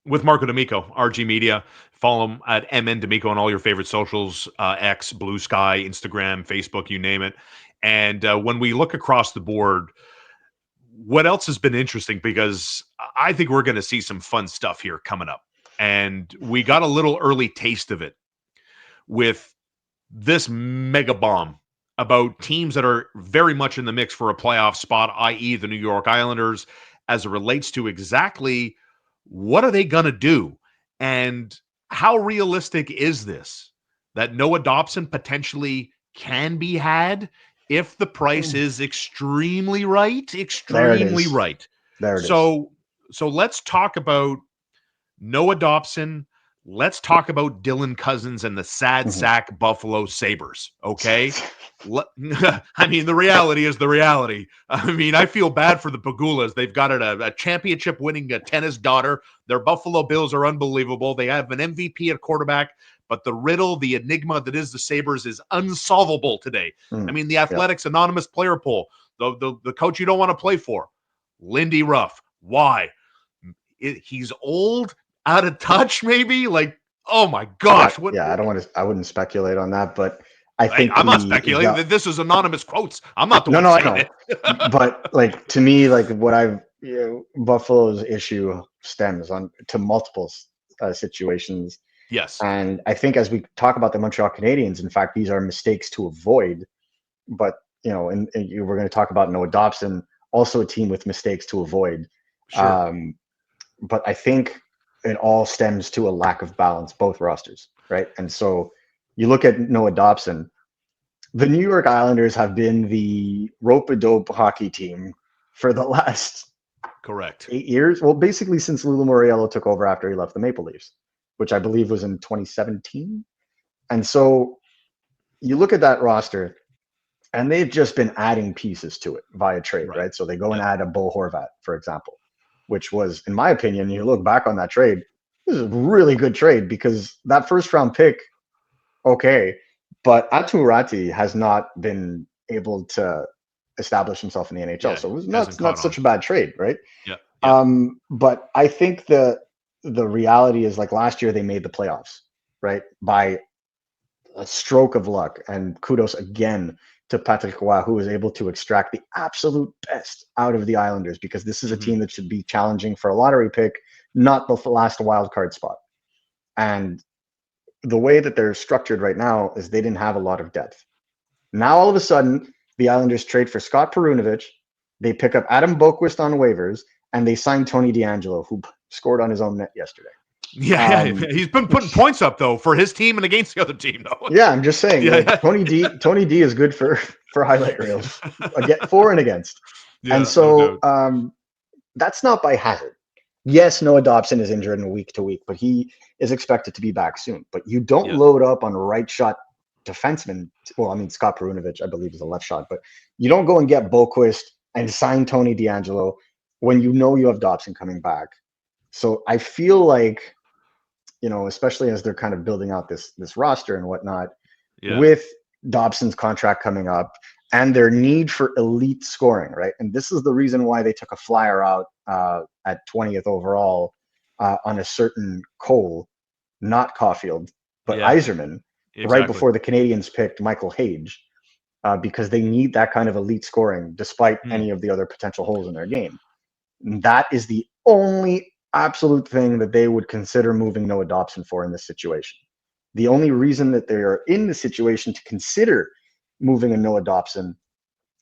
with Marco D'Amico, RG Media. Follow him at MN D'Amico on all your favorite socials, X, Blue Sky, Instagram, Facebook, you name it. And when we look across the board, what else has been interesting? Because I think we're going to see some fun stuff here coming up. And we got a little early taste of it with this mega bomb about teams that are very much in the mix for a playoff spot, i.e., the New York Islanders, as it relates to exactly what are they going to do and how realistic is this that Noah Dobson potentially can be had if the price is extremely right, There it extremely is. right. There it is. So let's talk about Noah Dobson. Let's talk about Dylan Cousins and the sad Mhm. sack Buffalo Sabres. Okay. I mean, the reality is the reality. I mean, I feel bad for the Pagulas. They've got a championship winning tennis daughter. Their Buffalo Bills are unbelievable. They have an MVP at quarterback, but the riddle, the enigma that is the Sabres is unsolvable today. I mean, the Yep. Athletics anonymous player poll, the coach you don't want to play for, Lindy Ruff. Why? He's old, out of touch, maybe. Like, oh my gosh, what? Yeah, I wouldn't speculate on that, but I Hey, think I'm not speculating. This is anonymous quotes. I'm not the no, one no, I saying know. it. But like to me, like what Buffalo's issue stems on to multiple situations. Yes. And I think as we talk about the Montreal Canadiens, in fact, these are mistakes to avoid. But and we're going to talk about Noah Dobson, also a team with mistakes to avoid. Sure. But I think it all stems to a lack of balance, both rosters, right? And so you look at Noah Dobson. The New York Islanders have been the rope-a-dope hockey team for the last Correct. 8 years. Well, basically since Lou Lamoriello took over after he left the Maple Leafs, which I believe was in 2017. And so you look at that roster, and they've just been adding pieces to it via trade, right? So they go and add a Bo Horvat, for example, which was, in my opinion, you look back on that trade, this is a really good trade because that first round pick, okay, but Atu Ratti has not been able to establish himself in the NHL. Yeah, So it was hasn't not caught on. such a bad trade, right? Yeah. Yeah. But I think the reality is like last year they made the playoffs, right? By a stroke of luck. And kudos again to Patrick Roy, who was able to extract the absolute best out of the Islanders, because this is a team that should be challenging for a lottery pick, not the last wild card spot. And the way that they're structured right now is they didn't have a lot of depth. Now all of a sudden, the Islanders trade for Scott Perunovich. They pick up Adam Boquist on waivers, and they sign Tony DeAngelo, who scored on his own net yesterday. Yeah, he's been putting points up though for his team and against the other team though. Yeah, I'm just saying, Yeah. like Tony D is good for highlight reels, for and against. Yeah, And no so doubt. that's not by hazard. Yes, Noah Dobson is injured in week to week, but he is expected to be back soon. But you don't Yeah. load up on right shot defenseman. Well, I mean, Scott Perunovich, I believe, is a left shot, but you don't go and get Boquist and sign Tony DeAngelo when you know you have Dobson coming back. So I feel like, especially as they're kind of building out this roster and whatnot, Yeah. with Dobson's contract coming up and their need for elite scoring, right? And this is the reason why they took a flyer out at 20th overall on a certain Cole, not Caulfield, but Yeah. Yzerman, right before the Canadiens picked Michael Hage, because they need that kind of elite scoring despite any of the other potential holes in their game. And that is the only absolute thing that they would consider moving Noah Dobson for in this situation. The only reason that they are in the situation to consider moving a Noah Dobson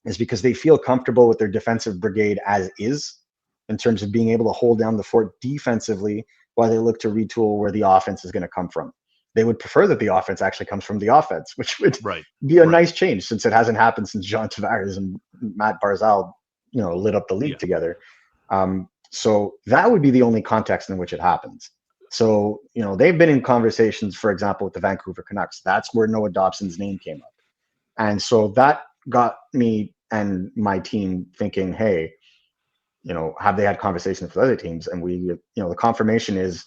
is because they feel comfortable with their defensive brigade as is, in terms of being able to hold down the fort defensively while they look to retool where the offense is going to come from. They would prefer that the offense actually comes from the offense, which would be a nice change, since it hasn't happened since John Tavares and Matt Barzal, lit up the league together. So that would be the only context in which it happens. So, they've been in conversations, for example, with the Vancouver Canucks. That's where Noah Dobson's name came up. And so that got me and my team thinking, hey, have they had conversations with other teams? And the confirmation is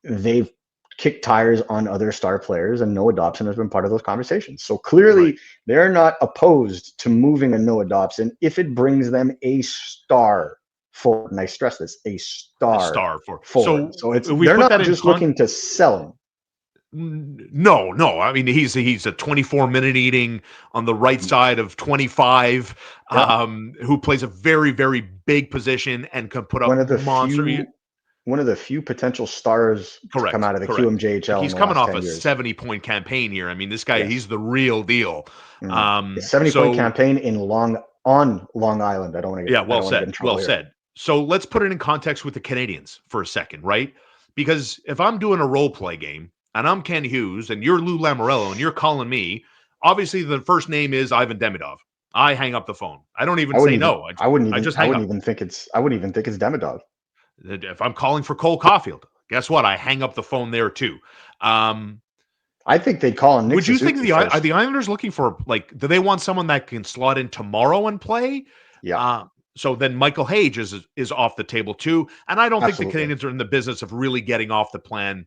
they've kicked tires on other star players, and Noah Dobson has been part of those conversations. So clearly they're not opposed to moving a Noah Dobson if it brings them a star forward, and I stress this, a A star star for forward. So it's we they're put not that in just looking to sell him. No. I mean, he's a 24-minute eating on the right side of 25, Yeah, who plays a very, very big position and can put one up of the monster. few potential stars to come Correct, out of the correct. Like QMJHL in he's the coming last off 10 a years. 70-point campaign here. I mean, this guy, Yes. he's the real deal. A 70-point So campaign on Long Island. I don't want to yeah, get in trouble well here. said. So let's put it in context with the Canadiens for a second, right? Because if I'm doing a role play game and I'm Ken Hughes and you're Lou Lamoriello and you're calling me, obviously the first name is Ivan Demidov. I hang up the phone. I don't even say no. I just hang I wouldn't up. even think it's Demidov. If I'm calling for Cole Caulfield, guess what? I hang up the phone there too. Um, I think they'd call him Nick would you think Suzuki are first. the Islanders looking for, like, do they want someone that can slot in tomorrow and play? Yeah, So then Michael Hage is off the table too, and I don't think the absolutely. Canadiens are in the business of really getting off the plan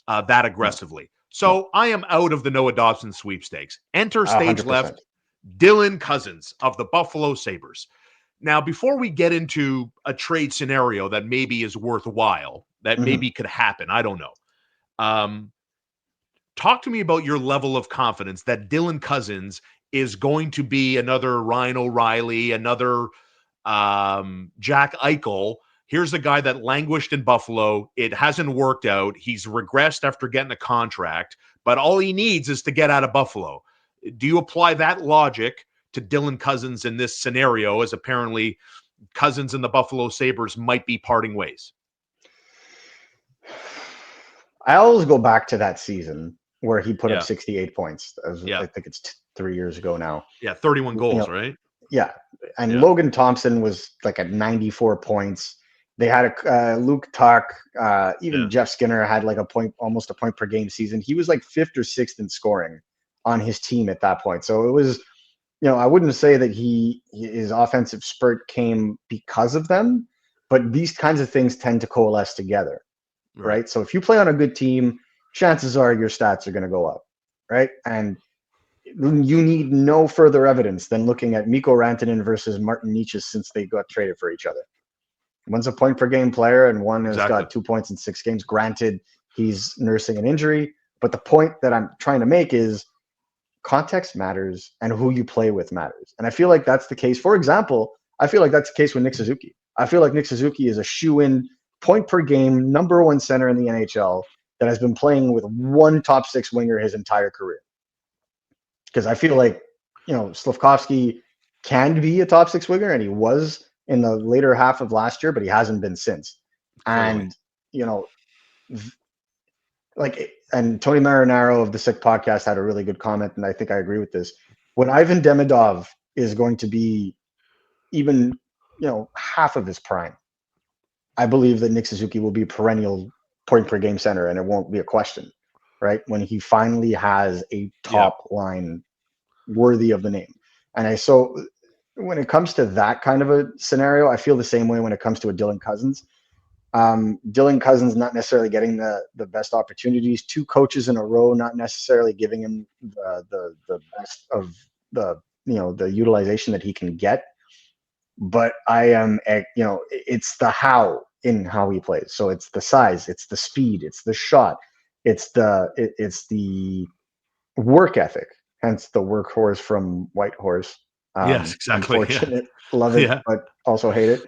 that No, aggressively. no, So I am out of the Noah Dobson sweepstakes. Enter stage 100%. left, Dylan Cousins of the Buffalo Sabres. Now, before we get into a trade scenario that maybe is worthwhile, that Mm-hmm. maybe could happen, I don't know. Talk to me about your level of confidence that Dylan Cousins is going to be another Ryan O'Reilly, another Jack Eichel. Here's a guy that languished in Buffalo. It hasn't worked out. He's regressed after getting a contract, but all he needs is to get out of Buffalo. Do you apply that logic to Dylan Cousins in this scenario, as apparently Cousins and the Buffalo Sabres might be parting ways? I always go back to that season where he put up Yeah. 68 points. I think it's 3 years ago now. Yeah, 31 goals, right? Yeah, and Yeah. Logan Thompson was like at 94 points. They had a Luke Tuck, even Jeff Skinner had like almost a point per game season. He was like fifth or sixth in scoring on his team at that point. So it was, I wouldn't say that his offensive spurt came because of them, but these kinds of things tend to coalesce together, right? So if you play on a good team, chances are your stats are going to go up, right? And you need no further evidence than looking at Mikko Rantanen versus Martin Necas since they got traded for each other. One's a point per game player and one has got 2 points in 6 games. Granted, he's nursing an injury, but the point that I'm trying to make is context matters and who you play with matters. And I feel like that's the case. For example, I feel like that's the case with Nick Suzuki. I feel like Nick Suzuki is a shoe-in point per game, number one center in the NHL that has been playing with one top 6 winger his entire career. Because I feel like, Slafkovsky can be a top 6 winger, and he was in the later half of last year, but he hasn't been since. Clearly. And Tony Marinaro of the Sick Podcast had a really good comment, and I think I agree with this. When Ivan Demidov is going to be even, half of his prime, I believe that Nick Suzuki will be a perennial point per game center, and it won't be a question, right? When he finally has a top line worthy of the name. And so when it comes to that kind of a scenario, I feel the same way when it comes to a Dylan Cousins. Dylan Cousins not necessarily getting the best opportunities, 2 coaches in a row not necessarily giving him the best of the utilization that he can get. But I am, it's the how he plays. So it's the size, it's the speed, it's the shot, it's the work ethic. Hence the workhorse from Whitehorse. Yes, exactly. Unfortunate, love it, but also hate it.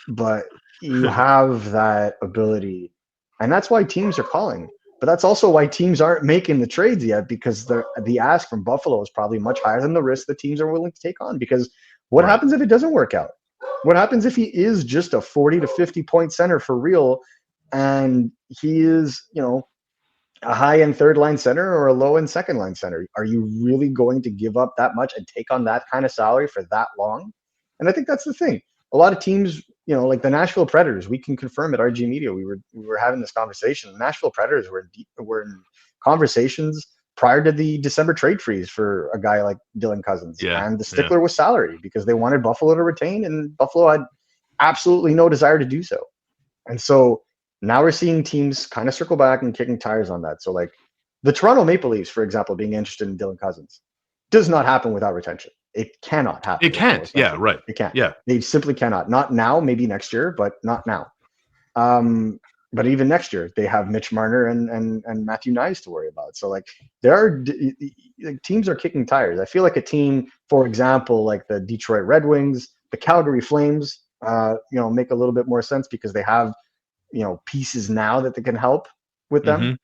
But you have that ability, and that's why teams are calling. But that's also why teams aren't making the trades yet, because the ask from Buffalo is probably much higher than the risk that teams are willing to take on. Because what happens if it doesn't work out? What happens if he is just a 40 to 50 point center for real, and he is, a high-end third-line center or a low-end second-line center? Are you really going to give up that much and take on that kind of salary for that long? And I think that's the thing. A lot of teams, like the Nashville Predators, we can confirm at RG Media, we were having this conversation. The Nashville Predators were in conversations prior to the December trade freeze for a guy like Dylan Cousins. And the stickler was salary because they wanted Buffalo to retain, and Buffalo had absolutely no desire to do so. And so now we're seeing teams kind of circle back and kicking tires on that. So like the Toronto Maple Leafs, for example, being interested in Dylan Cousins does not happen without retention. It cannot happen It with Noah can't. Yeah, Spencer. right. It can't. Yeah. They simply cannot. Not now, maybe next year, but not now. But even next year, they have Mitch Marner and Matthew Nyes to worry about. So like teams are kicking tires. I feel like a team, for example, like the Detroit Red Wings, the Calgary Flames, make a little bit more sense because they have pieces now that they can help with them.